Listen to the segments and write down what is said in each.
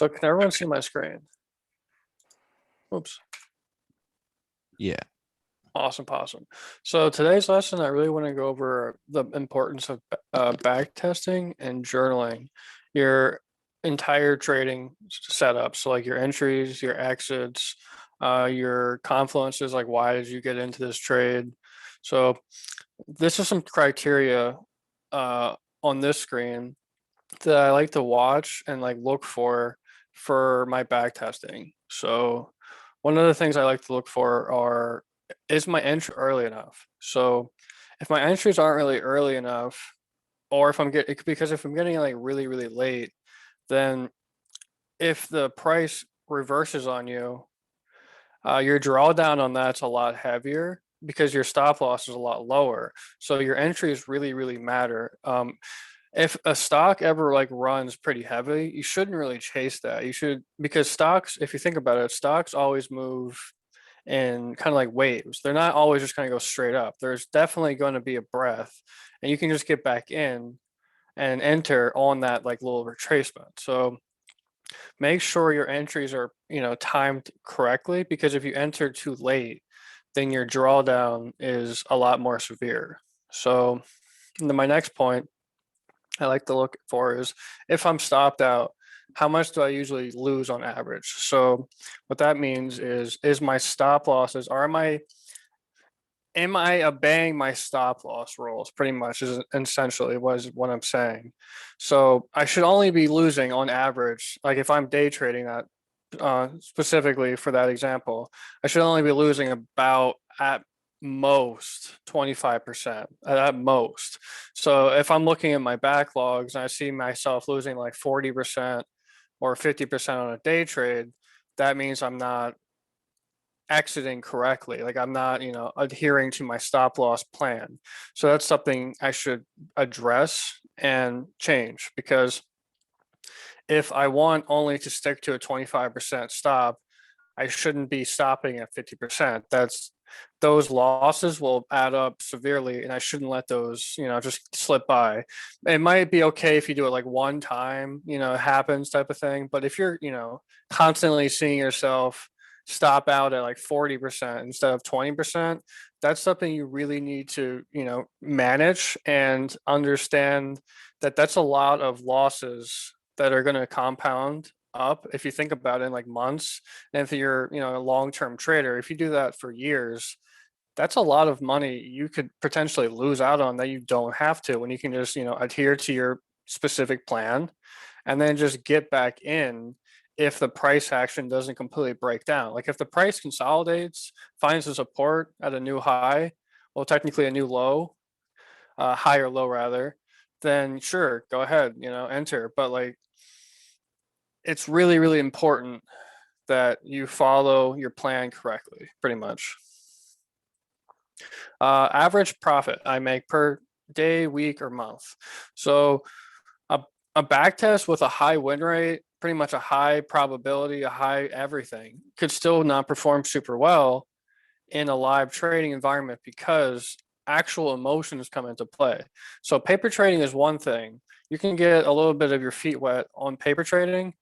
So can everyone see my screen? Oops. Yeah. Awesome, awesome. So today's lesson, I really want to go over the importance of back testing and journaling your entire trading setup. So like your entries, your exits, your confluences, like why did you get into this trade? So this is some criteria on this screen that I like to watch and like look for my back testing. So one of the things I like to look for are is my entry early enough? So if my entries aren't really early enough, or if I'm getting because if I'm getting like really late, then if the price reverses on you, your drawdown on that's a lot heavier because your stop loss is a lot lower. So your entries really matter. If a stock ever like runs pretty heavy, you shouldn't really chase that. You should because stocks, if you think about it, stocks always move in kind of like waves. They're not always just going to go straight up. There's definitely going to be a breath, and you can just get back in and enter on that like little retracement. So make sure your entries are, timed correctly because if you enter too late, then your drawdown is a lot more severe. So then my next point I like to look for is if I'm stopped out, how much do I usually lose on average? So what that means is my stop losses, are am I obeying my stop loss rules pretty much is essentially what I'm saying. So I should only be losing on average, like if I'm day trading that specifically for that example, I should only be losing about at most 25% at most. So if I'm looking at my backlogs and I see myself losing like 40% or 50% on a day trade, that means I'm not exiting correctly. Like I'm not, adhering to my stop loss plan. So that's something I should address and change because if I want only to stick to a 25% stop, I shouldn't be stopping at 50%. Those losses will add up severely and I shouldn't let those, just slip by. It might be okay if you do it like one time, it happens type of thing. But if you're, constantly seeing yourself stop out at like 40% instead of 20%, that's something you really need to, manage and understand that that's a lot of losses that are going to compound up if you think about it in like months. And if you're, a long-term trader, if you do that for years, that's a lot of money you could potentially lose out on that you don't have to when you can just, adhere to your specific plan and then just get back in if the price action doesn't completely break down. Like if the price consolidates, finds a support at a new high, well, technically a new low, high or low rather, then sure, go ahead, enter. But like it's really important that you follow your plan correctly, pretty much. Average profit I make per day, week, or month. So a, a back test with a high win rate, pretty much a high probability, a high everything, could still not perform super well in a live trading environment because actual emotions come into play. So paper trading is one thing. You can get a little bit of your feet wet on paper trading,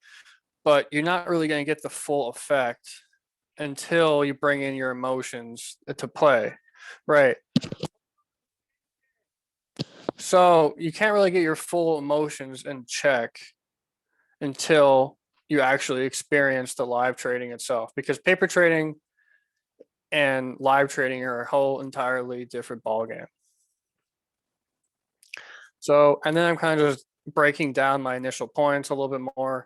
but you're not really going to get the full effect until you bring in your emotions to play. Right. So you can't really get your full emotions in check until you actually experience the live trading itself because paper trading and live trading are a whole entirely different ballgame. So, and then I'm kind of just breaking down my initial points a little bit more.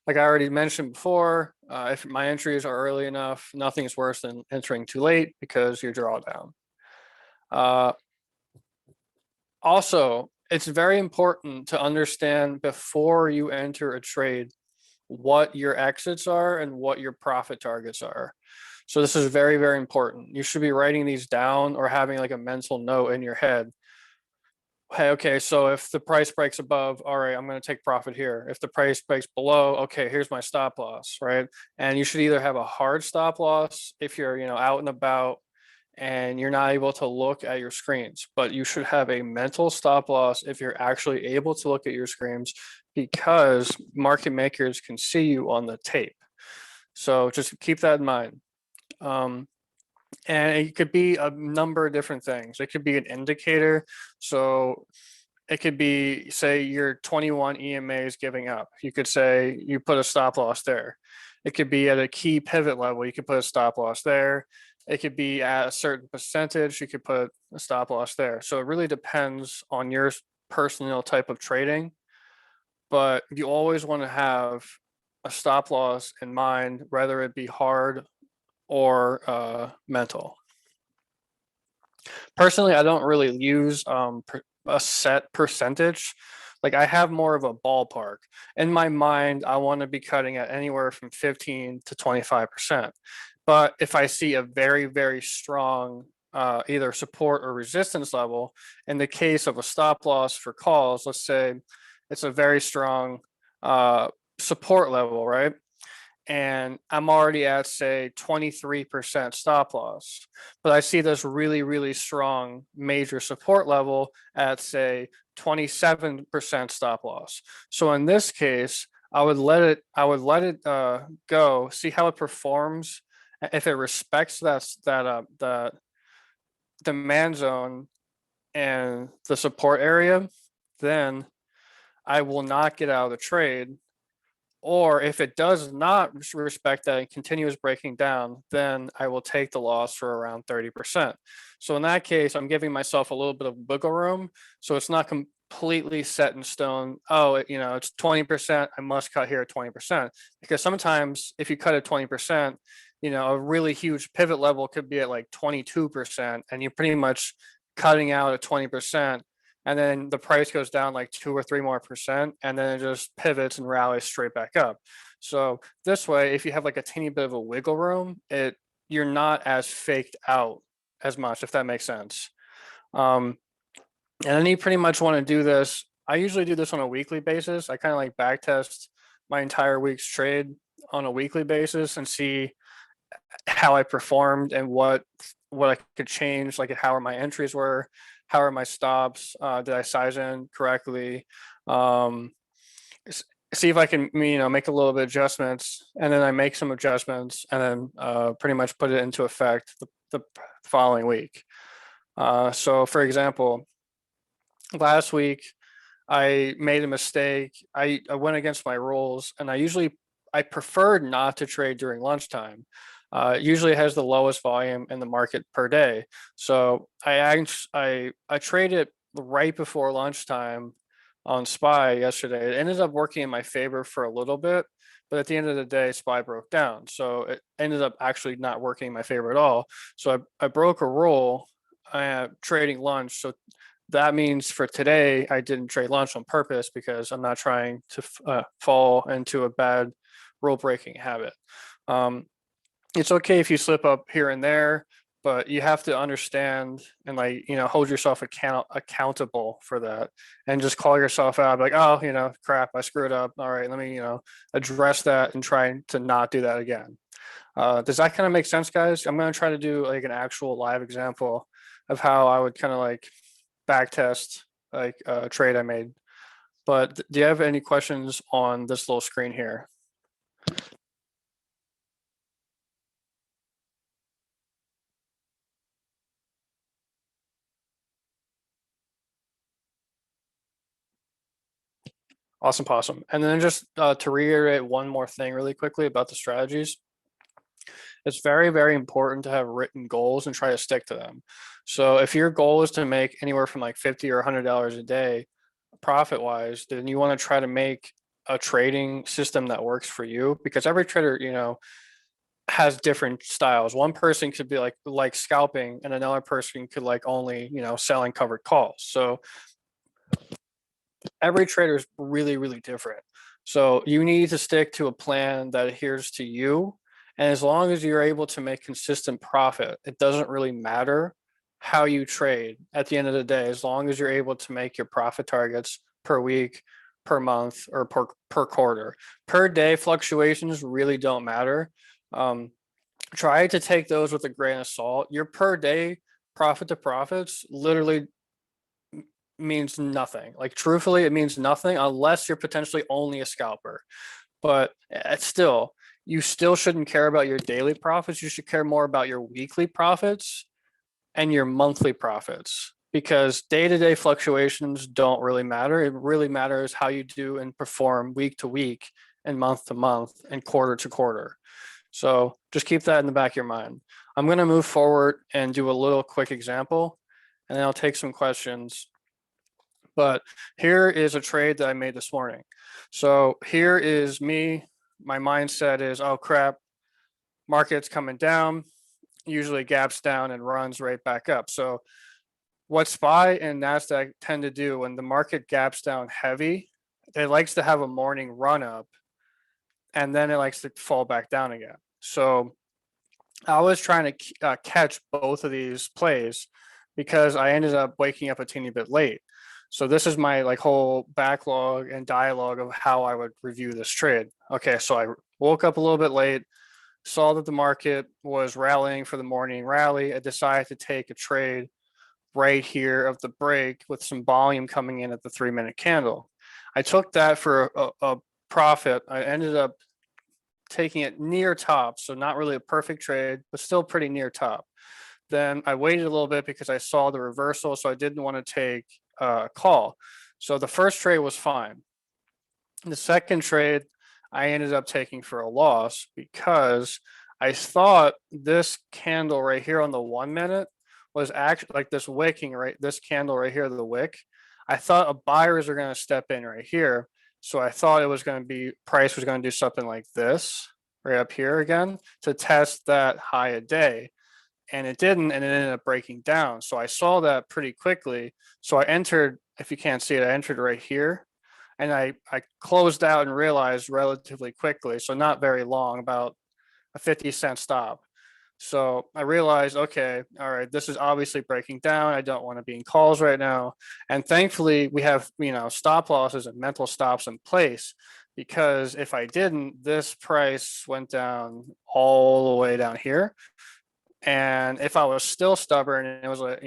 Like I already mentioned before, if my entries are early enough, nothing's worse than entering too late because your drawdown. Also, it's very important to understand before you enter a trade what your exits are and what your profit targets are. So this is very important. You should be writing these down or having like a mental note in your head. Hey, okay, so if the price breaks above, all right, I'm going to take profit here. If the price breaks below, okay, here's my stop loss, right? And you should either have a hard stop loss if you're, out and about and you're not able to look at your screens, but you should have a mental stop loss if you're actually able to look at your screens, because market makers can see you on the tape. So just keep that in mind. Um, and it could be a number of different things. It could be an indicator. So it could be, say, your 21 EMA is giving up. You could say you put a stop loss there. It could be at a key pivot level. You could put a stop loss there. It could be at a certain percentage. You could put a stop loss there. So it really depends on your personal type of trading, but you always want to have a stop loss in mind, whether it be hard or mental. Personally, I don't really use a set percentage. Like, I have more of a ballpark. In my mind, I want to be cutting at anywhere from 15 to 25%. But if I see a very, very strong either support or resistance level, in the case of a stop loss for calls, let's say it's a very strong support level, right? And I'm already at, say, 23% stop loss, but I see this really, really strong major support level at, say, 27% stop loss. So in this case, I would let it go, see how it performs. If it respects the demand zone and the support area, then I will not get out of the trade. Or if it does not respect that and continues breaking down, then I will take the loss for around 30%. So in that case, I'm giving myself a little bit of wiggle room. So it's not completely set in stone. Oh, it's 20%. I must cut here at 20%. Because sometimes if you cut at 20%, a really huge pivot level could be at like 22%, and you're pretty much cutting out at 20%, and then the price goes down like 2 or 3 more%, and then it just pivots and rallies straight back up. So this way, if you have like a teeny bit of a wiggle room, you're not as faked out as much, if that makes sense. And then you pretty much want to do this. I usually do this on a weekly basis. I kind of like back test my entire week's trade on a weekly basis and see how I performed and what I could change, like how my entries were, how are my stops, did I size in correctly, see if I can make a little bit of adjustments, and then I make some adjustments, and then pretty much put it into effect the following week. So for example, last week I made a mistake. I went against my rules, and I preferred not to trade during lunchtime. Usually it has the lowest volume in the market per day. So I traded right before lunchtime on SPY yesterday. It ended up working in my favor for a little bit, but at the end of the day, SPY broke down. So it ended up actually not working in my favor at all. So I broke a rule trading lunch. So that means for today, I didn't trade lunch on purpose because I'm not trying to fall into a bad rule breaking habit. It's okay if you slip up here and there, but you have to understand and hold yourself accountable for that, and just call yourself out like, oh, crap, I screwed up. All right, let me address that and try to not do that again. Does that kind of make sense, guys? I'm going to try to do like an actual live example of how I would kind of like back test like a trade I made. But do you have any questions on this little screen here? Awesome, possum. And then just to reiterate one more thing really quickly about the strategies. It's very, very important to have written goals and try to stick to them. So if your goal is to make anywhere from like $50 or $100 a day profit wise, then you want to try to make a trading system that works for you, because every trader, has different styles. One person could be like scalping, and another person could like only, selling covered calls. So every trader is really, really different. So you need to stick to a plan that adheres to you. And as long as you're able to make consistent profit, it doesn't really matter how you trade at the end of the day, as long as you're able to make your profit targets per week, per month, or per quarter. Per day fluctuations really don't matter. try to take those with a grain of salt. Your per day profit to profits literally means nothing. Like truthfully, it means nothing unless you're potentially only a scalper. But it's still, you still shouldn't care about your daily profits. You should care more about your weekly profits and your monthly profits, because day-to-day fluctuations don't really matter. It really matters how you do and perform week to week and month to month and quarter to quarter. So just keep that in the back of your mind. I'm going to move forward and do a little quick example, and then I'll take some questions. But here is a trade that I made this morning. So here is me. My mindset is, oh crap, market's coming down, usually gaps down and runs right back up. So what SPY and NASDAQ tend to do when the market gaps down heavy, it likes to have a morning run up and then it likes to fall back down again. So I was trying to catch both of these plays because I ended up waking up a teeny bit late. So this is my like whole backlog and dialogue of how I would review this trade. Okay, so I woke up a little bit late, saw that the market was rallying for the morning rally. I decided to take a trade right here of the break with some volume coming in at the 3-minute candle. I took that for a profit. I ended up taking it near top, so not really a perfect trade, but still pretty near top. Then I waited a little bit because I saw the reversal, so I didn't want to take a call. So the first trade was fine. The second trade, I ended up taking for a loss because I thought this candle right here on the 1 minute was actually like this wicking, right? This candle right here, the wick. I thought buyers are going to step in right here. So I thought it was going to be, price was going to do something like this right up here again to test that high a day. And it didn't, and it ended up breaking down. So I saw that pretty quickly. So I entered, if you can't see it, I entered right here and I closed out and realized relatively quickly, so not very long, about a 50-cent stop. So I realized, okay, all right, this is obviously breaking down. I don't want to be in calls right now. And thankfully, we have, stop losses and mental stops in place, because if I didn't, this price went down all the way down here. And if I was still stubborn and it was like,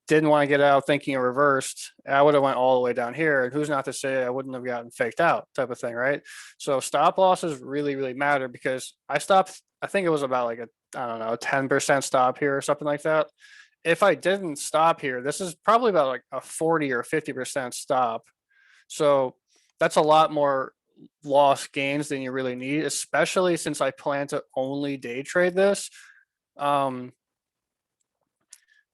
didn't want to get out thinking it reversed, I would have went all the way down here. And who's not to say I wouldn't have gotten faked out type of thing, right? So stop losses really, really matter, because I stopped, I think it was about like I don't know, 10% stop here or something like that. If I didn't stop here, this is probably about like a 40 or 50% stop. So that's a lot more lost gains than you really need, especially since I plan to only day trade this. Um,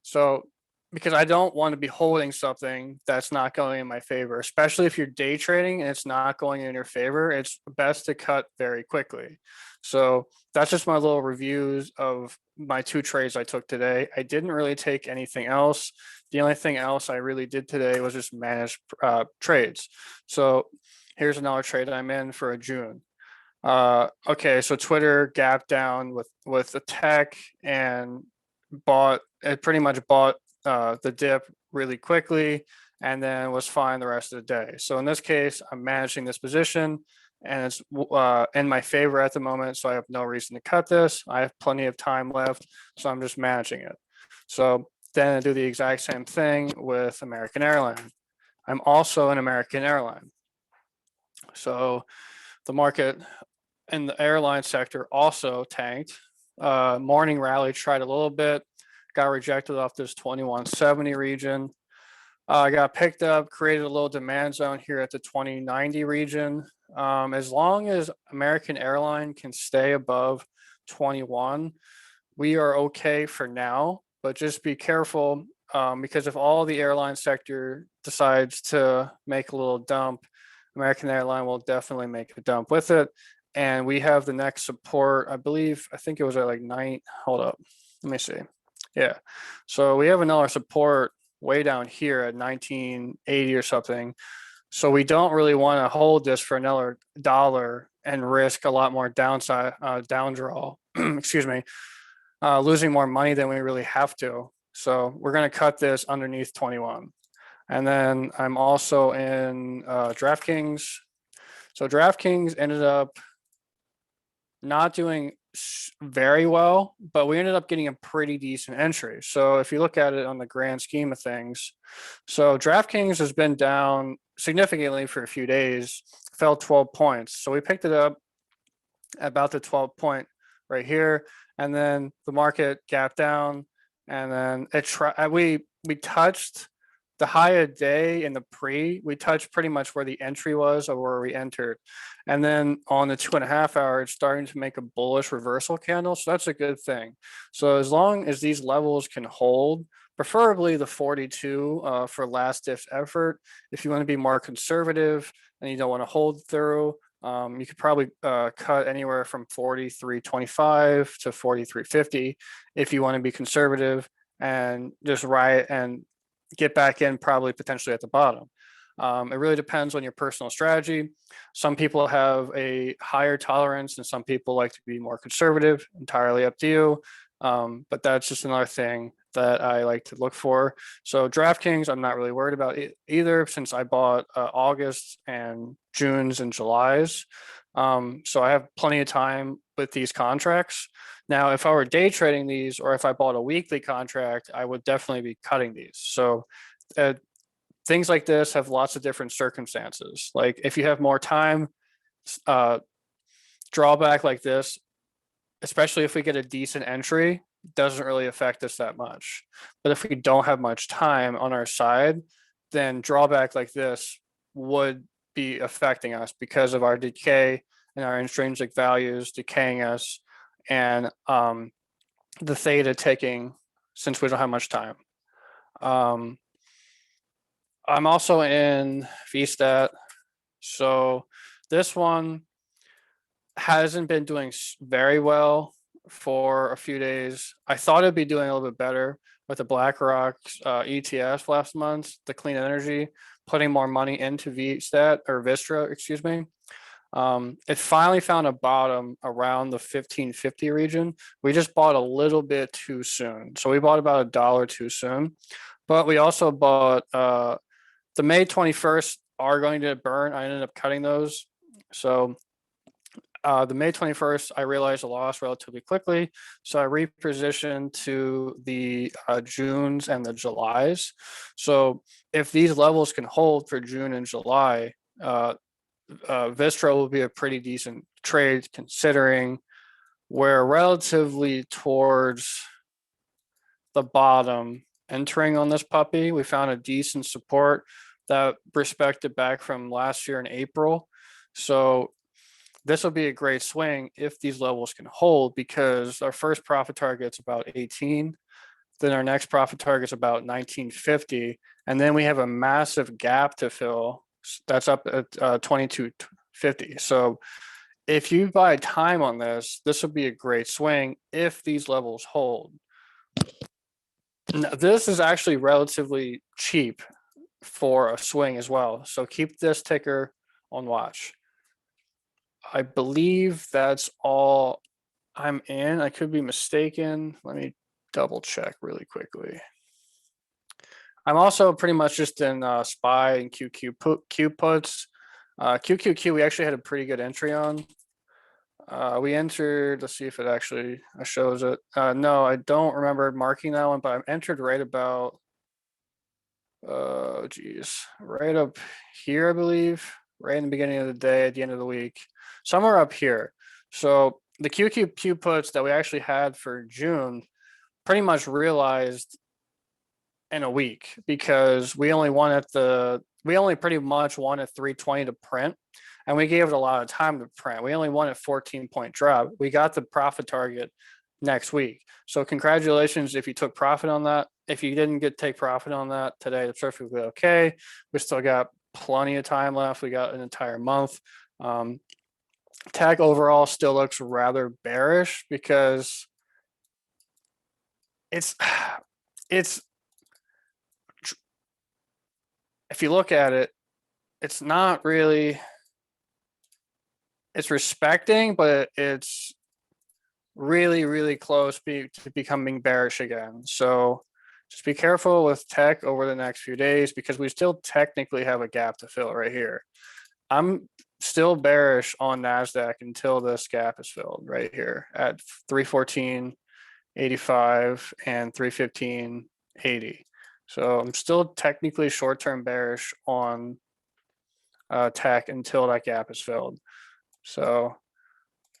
so because I don't want to be holding something that's not going in my favor, especially if you're day trading and it's not going in your favor, it's best to cut very quickly. So that's just my little reviews of my 2 trades I took today. I didn't really take anything else. The only thing else I really did today was just manage trades. So here's another trade I'm in for a June. Okay, so Twitter gapped down with the tech and pretty much bought the dip really quickly and then was fine the rest of the day. So in this case, I'm managing this position and it's in my favor at the moment. So I have no reason to cut this. I have plenty of time left. So I'm just managing it. So then I do the exact same thing with American Airlines. I'm also an American airline. So the market in the airline sector also tanked. Morning rally tried a little bit, got rejected off this 2170 region. Got picked up, created a little demand zone here at the 2090 region. As long as American Airline can stay above 21, we are okay for now, but just be careful, because if all the airline sector decides to make a little dump, American Airline will definitely make a dump with it. And we have the next support, I think it was at like hold up, let me see. Yeah, so we have another support way down here at 1980 or something. So we don't really want to hold this for another dollar and risk a lot more downside, down draw, excuse me, losing more money than we really have to. So we're going to cut this underneath 21. And then I'm also in DraftKings. So DraftKings ended up not doing very well, but we ended up getting a pretty decent entry. So if you look at it on the grand scheme of things, so DraftKings has been down significantly for a few days, fell 12 points. So we picked it up at about the 12 point right here, and then the market gapped down, and then we touched the high a day in the pre. We touched pretty much where the entry was or where we entered, and then on the 2.5 hour, it's starting to make a bullish reversal candle. So that's a good thing. So as long as these levels can hold, preferably the 42 for last ditch effort. If you want to be more conservative and you don't want to hold through, you could probably cut anywhere from 43.25 to 43.50 if you want to be conservative and just ride and get back in probably potentially at the bottom. It really depends on your personal strategy. Some people have a higher tolerance and some people like to be more conservative, entirely up to you. But that's just another thing that I like to look for. So DraftKings, I'm not really worried about either since I bought August and June's and July's. So I have plenty of time with these contracts. Now, if I were day trading these or if I bought a weekly contract, I would definitely be cutting these. So things like this have lots of different circumstances. Like if you have more time, drawback like this, especially if we get a decent entry, doesn't really affect us that much. But if we don't have much time on our side, then drawback like this would be affecting us because of our decay and our intrinsic values decaying us and the theta taking since we don't have much time. I'm also in VStat. So this one hasn't been doing very well for a few days. I thought it'd be doing a little bit better with the BlackRock ETF last month, the clean energy, putting more money into VStat or Vistra, excuse me. It finally found a bottom around the 1550 region. We just bought a little bit too soon. So we bought about $1 too soon, but we also bought the May 21st are going to burn. I ended up cutting those. So the May 21st, I realized a loss relatively quickly. So I repositioned to the Junes and the Julys. So if these levels can hold for June and July, Vistra will be a pretty decent trade considering we're relatively towards the bottom entering on this puppy. We found a decent support that respected back from last year in April. So this will be a great swing if these levels can hold because our first profit target is about 18. Then our next profit target is about 1950. And then we have a massive gap to fill. That's up at 2250. So if you buy time on this, this would be a great swing if these levels hold. Now, this is actually relatively cheap for a swing as well. So keep this ticker on watch. I believe that's all I'm in. I could be mistaken. Let me double check really quickly. I'm also pretty much just in SPY and Q puts. QQQ, we actually had a pretty good entry on. We entered, let's see if it actually shows it. No, I don't remember marking that one, but I entered right about, right up here, I believe, right in the beginning of the day, at the end of the week, somewhere up here. So the QQQ puts that we actually had for June pretty much realized in a week because we only pretty much wanted 320 to print and we gave it a lot of time to print. We only wanted 14-point drop. We got the profit target next week. So congratulations if you took profit on that. If you didn't take profit on that today, it's perfectly okay. We still got plenty of time left. We got an entire month. Tech overall still looks rather bearish because it's if you look at it, it's not really, it's respecting, but it's really, really close to becoming bearish again. So just be careful with tech over the next few days because we still technically have a gap to fill right here. I'm still bearish on NASDAQ until this gap is filled right here at 314.85 and 315.80. So I'm still technically short-term bearish on tech until that gap is filled. So,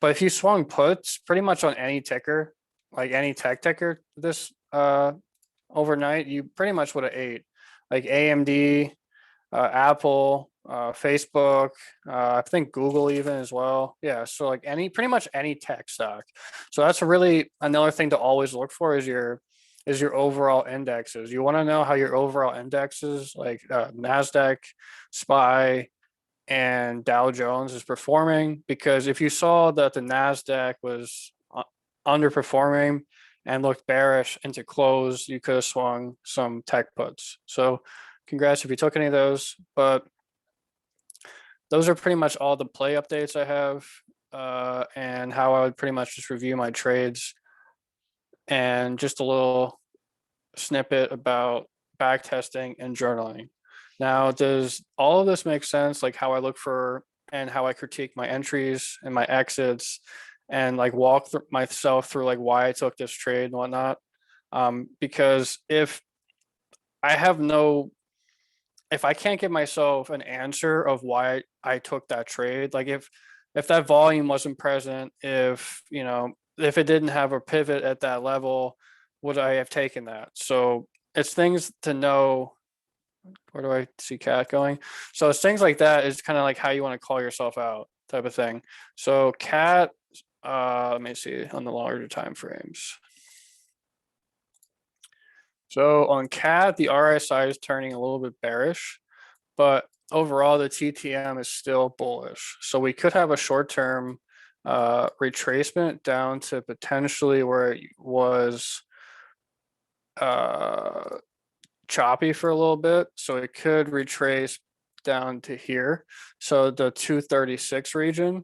but if you swung puts pretty much on any ticker, like any tech ticker this overnight, you pretty much would have ate like AMD, Apple, Facebook, I think Google even as well. Yeah, so like pretty much any tech stock. So that's really another thing to always look for is your overall indexes. You want to know how your overall indexes like NASDAQ, SPY, and Dow Jones is performing, because if you saw that the NASDAQ was underperforming and looked bearish into close, you could have swung some tech puts. So congrats if you took any of those, but those are pretty much all the play updates I have, and how I would pretty much just review my trades, and just a little snippet about back testing and journaling. Now, does all of this make sense? Like how I look for and how I critique my entries and my exits, and like walk myself through like why I took this trade and whatnot. Because if I can't give myself an answer of why I took that trade, like if that volume wasn't present, if if it didn't have a pivot at that level, would I have taken that? So it's things to know. Where do I see cat going? So it's things like that is kind of like how you want to call yourself out type of thing. So cat, let me see on the larger time frames. So on cat, the RSI is turning a little bit bearish, but overall the TTM is still bullish. So we could have a short-term retracement down to potentially where it was choppy for a little bit. So it could retrace down to here. So the 236 region.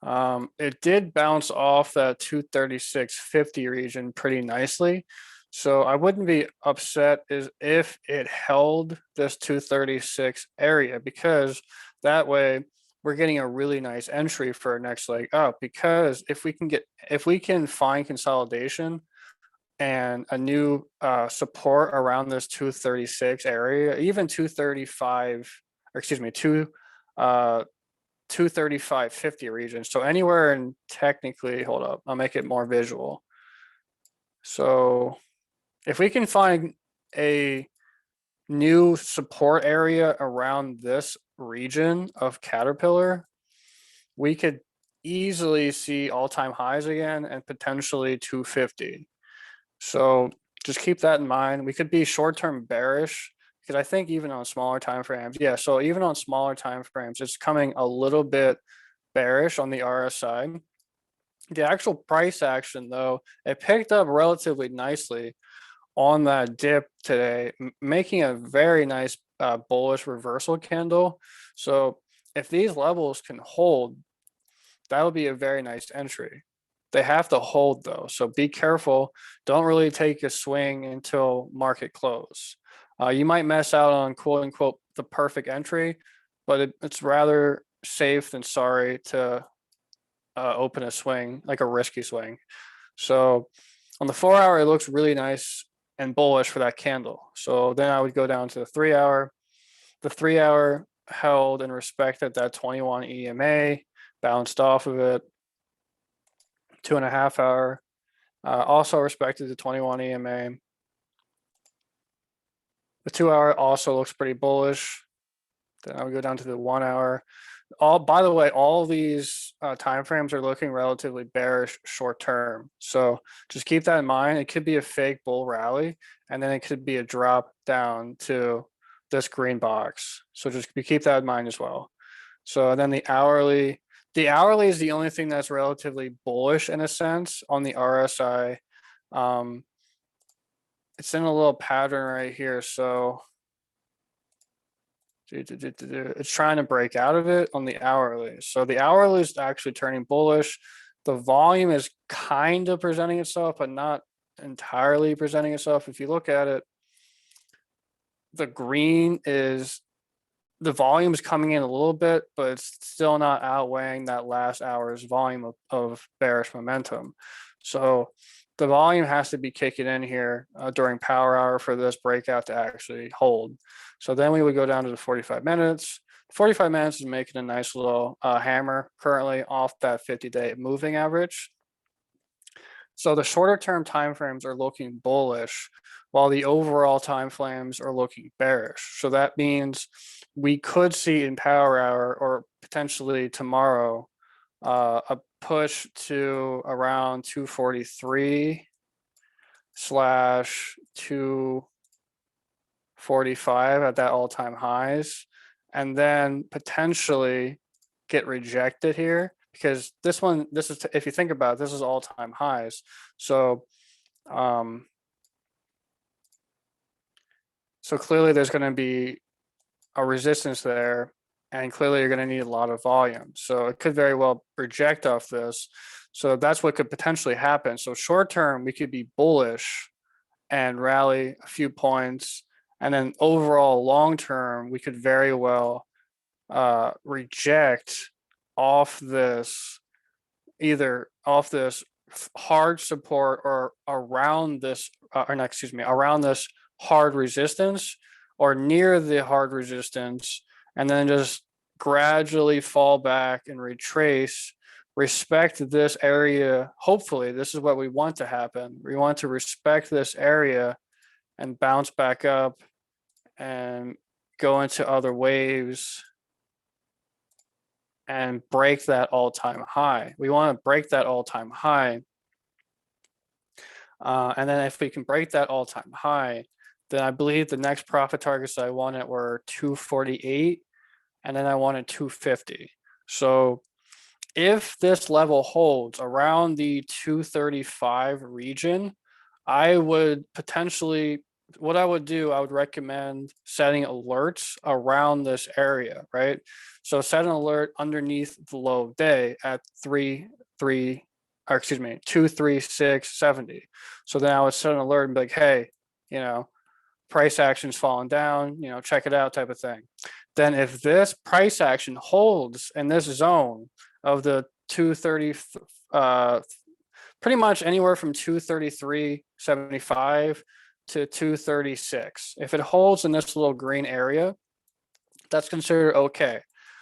It did bounce off that 236.50 region pretty nicely. So I wouldn't be upset if it held this 236 area, because that way we're getting a really nice entry for our next leg up. Because if we can find consolidation and a new support around this 236 area, even 235, or excuse me, 235.50 region. So anywhere in technically, hold up, I'll make it more visual. So if we can find a new support area around this region of Caterpillar, we could easily see all-time highs again and potentially 250. So just keep that in mind. We could be short-term bearish, because I think even on smaller time frames, yeah, so even on smaller time frames, it's coming a little bit bearish on the RSI. The actual price action, though, it picked up relatively nicely on that dip today, making a very nice bullish reversal candle. So if these levels can hold, that would be a very nice entry. They have to hold though, so be careful. Don't really take a swing until market close. You might mess out on quote unquote the perfect entry, but it's rather safe than sorry to open a swing, like a risky swing. So on the 4 hour, it looks really nice and bullish for that candle. So then I would go down to the 3 hour. The 3 hour held and respected that 21 EMA, bounced off of it. 2.5 hour also respected the 21 EMA. The 2 hour also looks pretty bullish. Then I would go down to the 1 hour. By the way, all these timeframes are looking relatively bearish short term. So just keep that in mind. It could be a fake bull rally, and then it could be a drop down to this green box. So just keep that in mind as well. So then the hourly is the only thing that's relatively bullish in a sense on the RSI. It's in a little pattern right here. So it's trying to break out of it on the hourly. So the hourly is actually turning bullish. The volume is kind of presenting itself, but not entirely presenting itself. If you look at it, the green is the volume is coming in a little bit, but it's still not outweighing that last hour's volume of bearish momentum. So the volume has to be kicking in here during power hour for this breakout to actually hold. So then we would go down to the 45 minutes. 45 minutes is making a nice little hammer currently off that 50-day moving average. So the shorter term timeframes are looking bullish while the overall time frames are looking bearish. So that means we could see in power hour or potentially tomorrow a push to around 243 slash 245 at that all-time highs, and then potentially get rejected here because this is, if you think about it, this is all-time highs. So so clearly there's going to be a resistance there, and clearly you're going to need a lot of volume. So it could very well reject off this. So that's what could potentially happen. So short term, we could be bullish and rally a few points. And then overall long term, we could very well reject off this, either off this hard support or around this, or not, excuse me, around this hard resistance or near the hard resistance, and then just gradually fall back and retrace, respect this area. Hopefully, this is what we want to happen. We want to respect this area and bounce back up and go into other waves and break that all-time high. We want to break that all-time high. And then if we can break that all-time high, then I believe the next profit targets I wanted were 248, and then I wanted 250. So if this level holds around the 235 region, I would potentially, what I would do, I would recommend setting alerts around this area, right? So set an alert underneath the low day at 236.70. So then I would set an alert and be like, hey, price action's falling down, check it out, type of thing. Then if this price action holds in this zone of the 230, pretty much anywhere from 233.75 to 236, if it holds in this little green area, that's considered okay.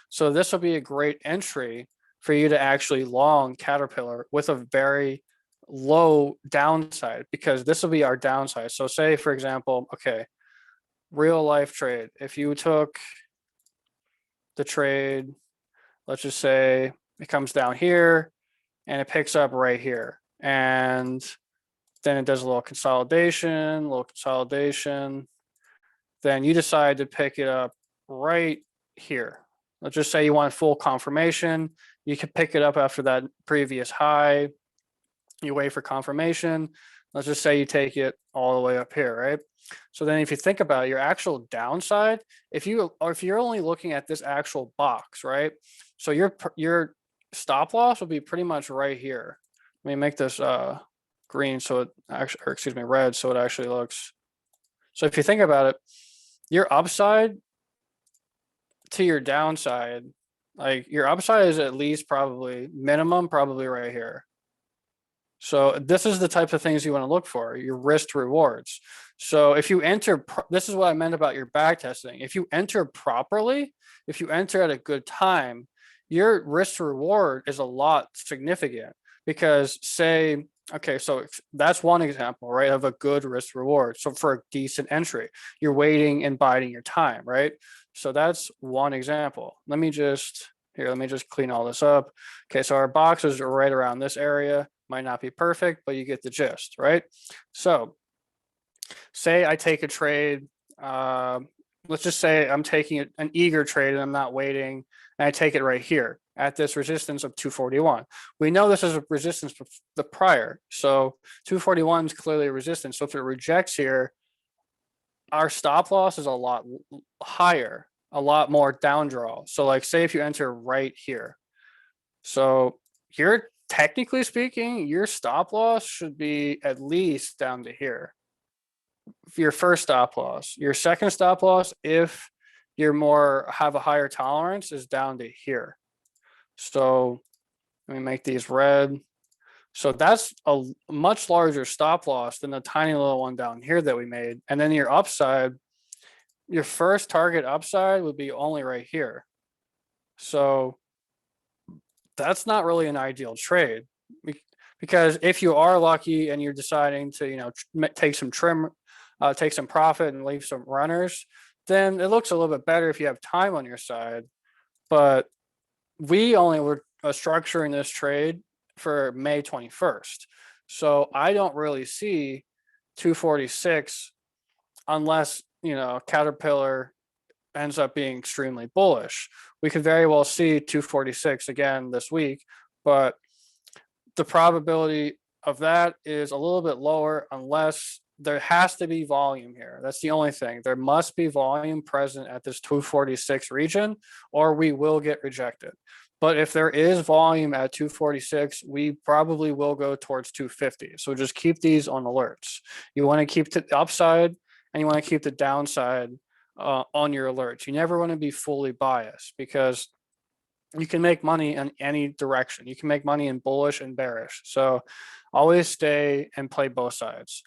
So this will be a great entry for you to actually long Caterpillar with a very low downside, because this will be our downside. So say, for example, okay, real life trade, if you took the trade, let's just say it comes down here and it picks up right here, and then it does a little consolidation, then you decide to pick it up right here. Let's just say you want full confirmation. You can pick it up after that previous high. You wait for confirmation. Let's just say you take it all the way up here, right? So then if you think about it, your actual downside, if you're only looking at this actual box, right? So your stop loss will be pretty much right here. Let me make this green so it actually, or excuse me, red, so it actually looks. So if you think about it, your upside to your downside, like your upside is at least probably minimum, probably right here. So this is the types of things you want to look for, your risk to rewards. So if you enter, this is what I meant about your back testing. If you enter properly, if you enter at a good time, your risk to reward is a lot significant, because say, okay, so that's one example, right, of a good risk reward. So for a decent entry, you're waiting and biding your time, right? So that's one example. Let me just clean all this up. Okay, so our boxes are right around this area. Might not be perfect, but you get the gist, right? So say I take a trade, let's just say I'm taking an eager trade and I'm not waiting, and I take it right here at this resistance of 241. We know this is a resistance for the prior, so 241 is clearly a resistance. So if it rejects here, our stop loss is a lot higher, a lot more down draw. So like say if you enter right here, so you're technically speaking, your stop loss should be at least down to here. Your first stop loss, your second stop loss, if you're more have a higher tolerance is down to here. So let me make these red. So that's a much larger stop loss than the tiny little one down here that we made. And then your upside, your first target upside would be only right here. So that's not really an ideal trade because if you are lucky and you're deciding to, take some trim, take some profit and leave some runners, then it looks a little bit better if you have time on your side. But we only were structuring this trade for May 21st. So I don't really see 246 unless, Caterpillar ends up being extremely bullish. We could very well see 246 again this week, but the probability of that is a little bit lower unless there has to be volume here. That's the only thing. There must be volume present at this 246 region or we will get rejected. But if there is volume at 246, we probably will go towards 250. So just keep these on alerts. You want to keep the upside and you want to keep the downside on your alerts. You never want to be fully biased because you can make money in any direction. You can make money in bullish and bearish. So always stay and play both sides.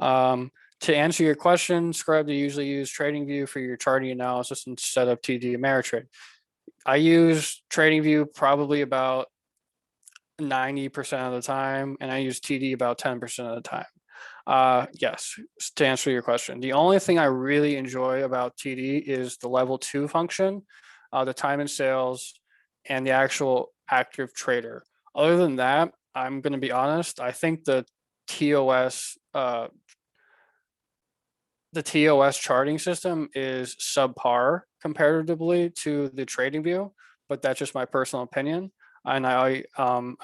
To answer your question, Scrub, do you usually use TradingView for your charting analysis instead of TD Ameritrade? I use TradingView probably about 90% of the time, and I use TD about 10% of the time. Yes, to answer your question, the only thing I really enjoy about TD is the level 2 function, the time and sales, and the actual active trader. Other than that, I'm going to be honest, I think the TOS charting system is subpar comparatively to the TradingView, but that's just my personal opinion. And I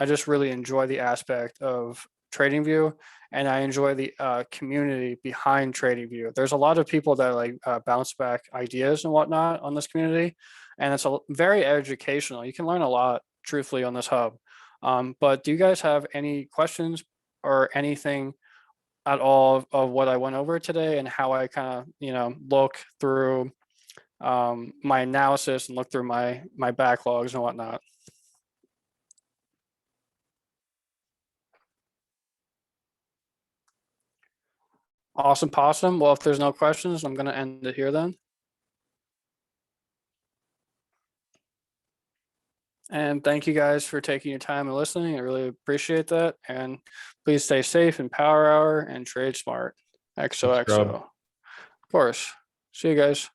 just really enjoy the aspect of TradingView, and I enjoy the community behind TradingView. There's a lot of people that bounce back ideas and whatnot on this community, and it's very educational. You can learn a lot, truthfully, on this hub. But do you guys have any questions or anything at all of what I went over today and how I kind of, look through my analysis and look through my backlogs and whatnot? Awesome possum. Well, if there's no questions, I'm going to end it here then. And thank you guys for taking your time and listening. I really appreciate that. And please stay safe in Power Hour and trade smart. XOXO. Rob. Of course. See you guys.